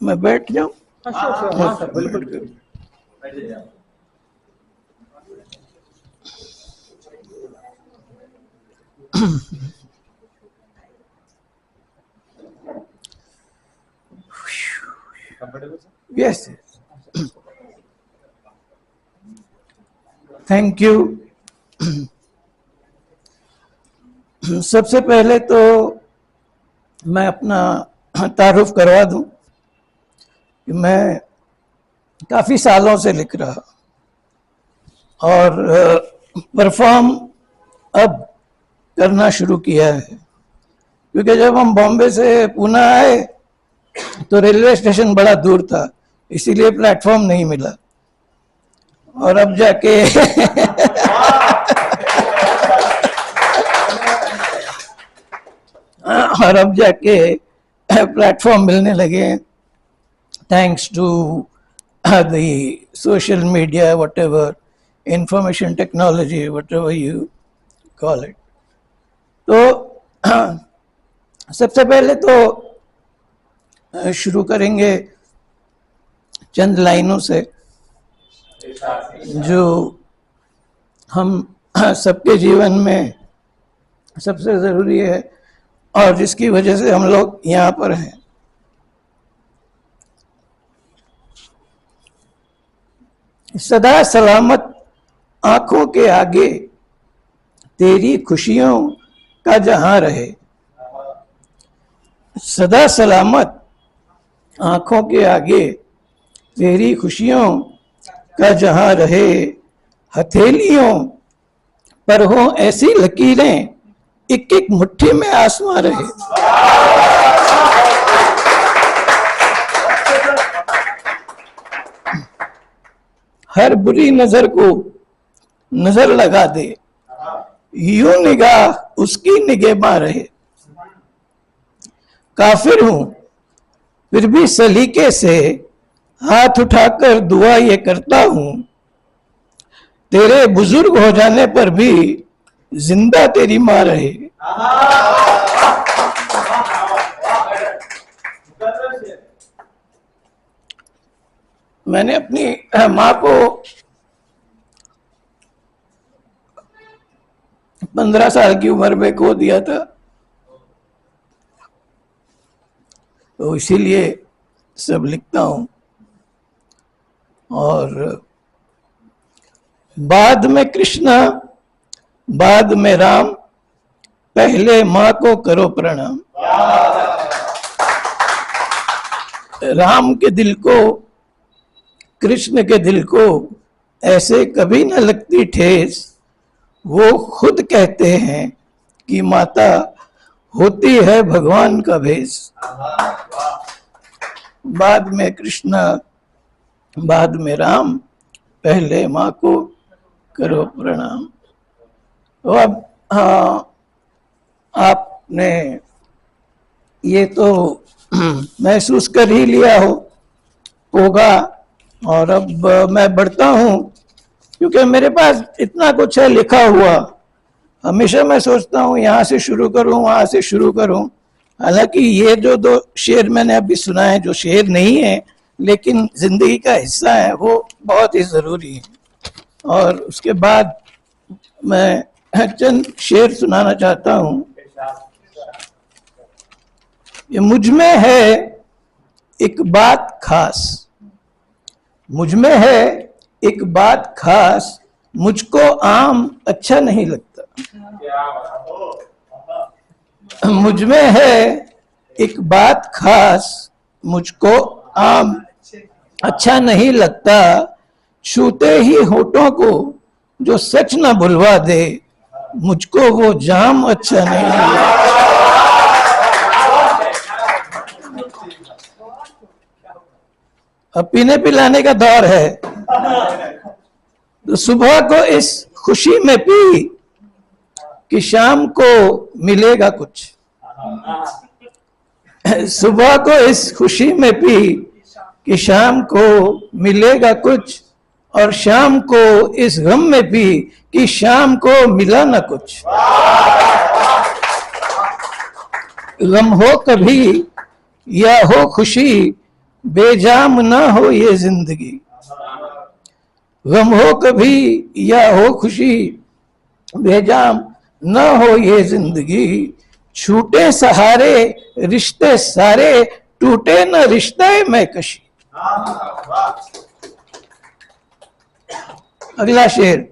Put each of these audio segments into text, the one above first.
मैं बैठ जाऊं? बिल्कुल। Yes, thank you. सबसे पहले तो मैं अपना तारुफ करवा दूं कि मैं काफ़ी सालों से लिख रहा और परफॉर्म अब करना शुरू किया है, क्योंकि जब हम बॉम्बे से पुणे आए तो रेलवे स्टेशन बड़ा दूर था, इसीलिए प्लेटफॉर्म नहीं मिला। और अब जाके और अब जाके प्लेटफॉर्म मिलने लगे, thanks to the social media, whatever, information technology, whatever you call it. तो सबसे पहले तो शुरू करेंगे चंद लाइनों से जो हम सबके जीवन में सबसे ज़रूरी है और जिसकी वजह से हम लोग यहाँ पर हैं। सदा सलामत आंखों के आगे तेरी खुशियों का जहां रहे, सदा सलामत आंखों के आगे तेरी खुशियों का जहां रहे, हथेलियों पर हो ऐसी लकीरें एक एक मुट्ठी में आसमां रहे। हर बुरी नजर को नजर लगा दे, यूं निगाह उसकी निगहबां रहे। काफिर हूं फिर भी सलीके से हाथ उठाकर दुआ ये करता हूं, तेरे बुजुर्ग हो जाने पर भी जिंदा तेरी मां रहे। मैंने अपनी माँ को 15 साल की उम्र में खो दिया था, तो इसीलिए सब लिखता हूं। और बाद में कृष्णा बाद में राम, पहले माँ को करो प्रणाम। राम के दिल को, कृष्ण के दिल को ऐसे कभी न लगती ठेस, वो खुद कहते हैं कि माता होती है भगवान का भेष। बाद में कृष्णा बाद में राम, पहले माँ को करो प्रणाम। तो अब आपने ये तो महसूस कर ही लिया होगा। और अब मैं बढ़ता हूँ, क्योंकि मेरे पास इतना कुछ है लिखा हुआ। हमेशा मैं सोचता हूँ यहाँ से शुरू करूँ, वहाँ से शुरू करूँ। हालांकि ये जो 2 शेर मैंने अभी सुना है, जो शेर नहीं है लेकिन जिंदगी का हिस्सा है, वो बहुत ही ज़रूरी है। और उसके बाद मैं चंद शेर सुनाना चाहता हूँ। ये मुझ में है एक बात खास, मुझ में है एक बात खास, मुझको आम अच्छा नहीं लगता। मुझ में है एक बात खास, मुझको आम अच्छा नहीं लगता। छूते ही होठों को जो सच न भुलवा दे, मुझको वो जाम अच्छा नहीं लगता। अब पीने पिलाने का दौर है, तो सुबह को इस खुशी में पी कि शाम को मिलेगा कुछ। सुबह को इस खुशी में पी कि शाम को मिलेगा कुछ, और शाम को इस गम में पी कि शाम को मिला न कुछ। गम हो कभी या हो खुशी, बेजाम ना हो ये जिंदगी। गम हो कभी या हो खुशी, बेजाम ना हो ये जिंदगी। छूटे सहारे रिश्ते सारे, टूटे न रिश्ते में कशी। अगला शेर,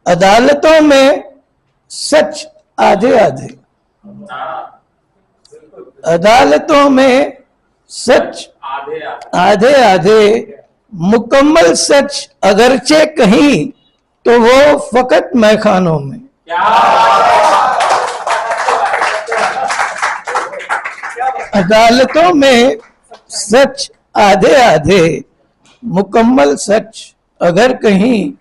अदालतों में सच आधे आधे। अदालतों में सच आधे आधे, मुकम्मल सच अगरचे कहीं तो वो फकत मैखानों में। अदालतों में सच आधे आधे, मुकम्मल सच अगर कहीं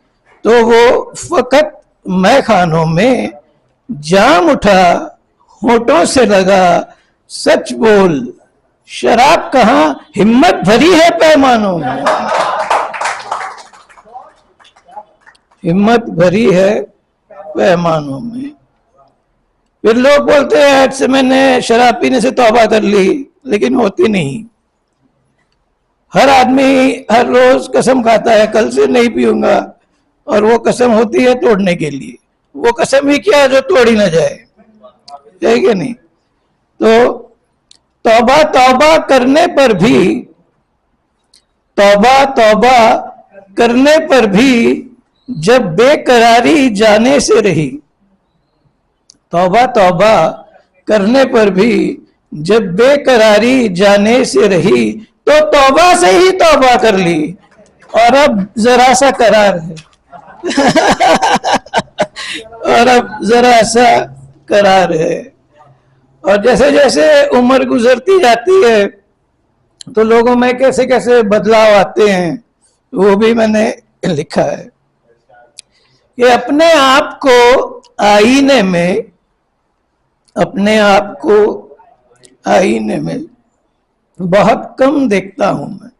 तो वो फकत मैखानों में। जाम उठा होठों से लगा सच बोल, शराब कहाँ हिम्मत भरी है पैमानों में। हिम्मत भरी है पैमानों में। फिर लोग बोलते हैं आज से मैंने शराब पीने से तौबा कर ली, लेकिन होती नहीं। हर आदमी हर रोज कसम खाता है कल से नहीं पीऊंगा, और वो कसम होती है तोड़ने के लिए। वो कसम ही क्या जो तोड़ी ना जाए, है कि नहीं? तो तौबा तौबा करने पर भी, तौबा तौबा करने पर भी जब बेकरारी जाने से रही। तौबा तौबा करने पर भी जब बेकरारी जाने से रही, तो तौबा से ही तौबा कर ली और अब जरा सा करार है। और अब जरा सा करार है। और जैसे जैसे उम्र गुजरती जाती है तो लोगों में कैसे कैसे बदलाव आते हैं, वो भी मैंने लिखा है कि अपने आप को आईने में, अपने आप को आईने में बहुत कम देखता हूं मैं,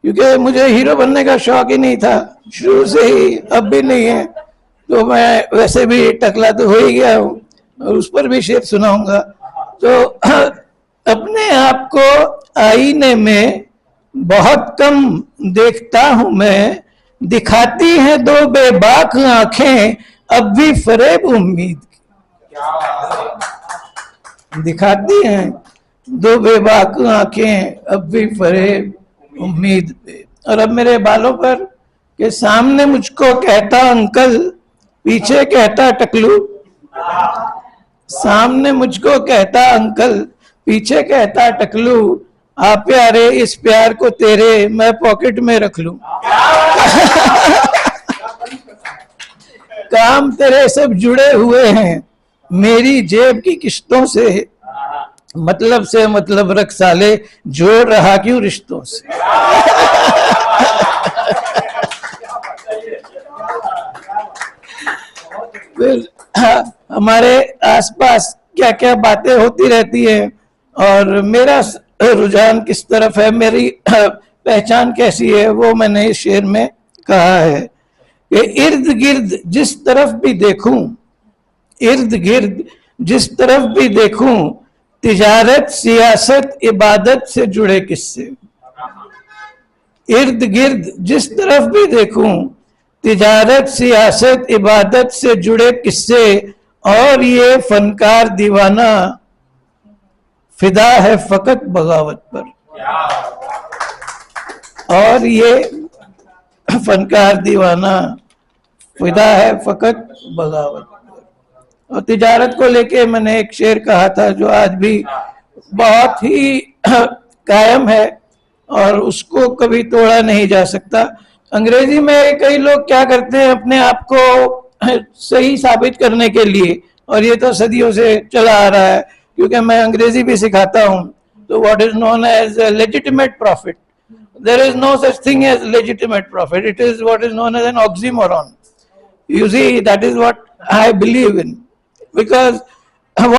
क्योंकि मुझे हीरो बनने का शौक ही नहीं था शुरू से ही, अब भी नहीं है। तो मैं वैसे भी टकला तो हो ही गया हूं, और उस पर भी शेर सुनाऊंगा। तो अपने आप को आईने में बहुत कम देखता हूं मैं, दिखाती हैं दो बेबाक आंखें अब भी फरेब उम्मीद की। दिखाती हैं दो बेबाक आंखें अब भी फरेब उम्मीद पे। और अब मेरे बालों पर के सामने मुझको कहता अंकल, पीछे कहता टकलू। सामने मुझको कहता अंकल, पीछे कहता टकलू। आ प्यारे इस प्यार को तेरे मैं पॉकेट में रख लूं। काम तेरे सब जुड़े हुए हैं मेरी जेब की किश्तों से, मतलब से मतलब रख साले, जोड़ रहा क्यों रिश्तों से। फिर हमारे आसपास क्या क्या बातें होती रहती है और मेरा रुझान किस तरफ है, मेरी पहचान कैसी है, वो मैंने इस शेर में कहा है कि इर्द गिर्द जिस तरफ भी देखूं, इर्द गिर्द जिस तरफ भी देखूं, तिजारत सियासत इबादत से जुड़े किस्से। इर्द गिर्द जिस तरफ भी देखूं, तिजारत सियासत इबादत से जुड़े किस्से, और ये फनकार दीवाना फिदा है फकत बगावत पर। और ये फनकार दीवाना फिदा है फकत बगावत पर। और तिजारत को लेके मैंने एक शेर कहा था जो आज भी बहुत ही कायम है और उसको कभी तोड़ा नहीं जा सकता। अंग्रेजी में कई लोग क्या करते हैं अपने आप को सही साबित करने के लिए, और ये तो सदियों से चला आ रहा है, क्योंकि मैं अंग्रेजी भी सिखाता हूं। तो what is known as legitimate profit, there is no such thing as legitimate profit, it is what is known as an oxymoron. You see, that is what I believe in, because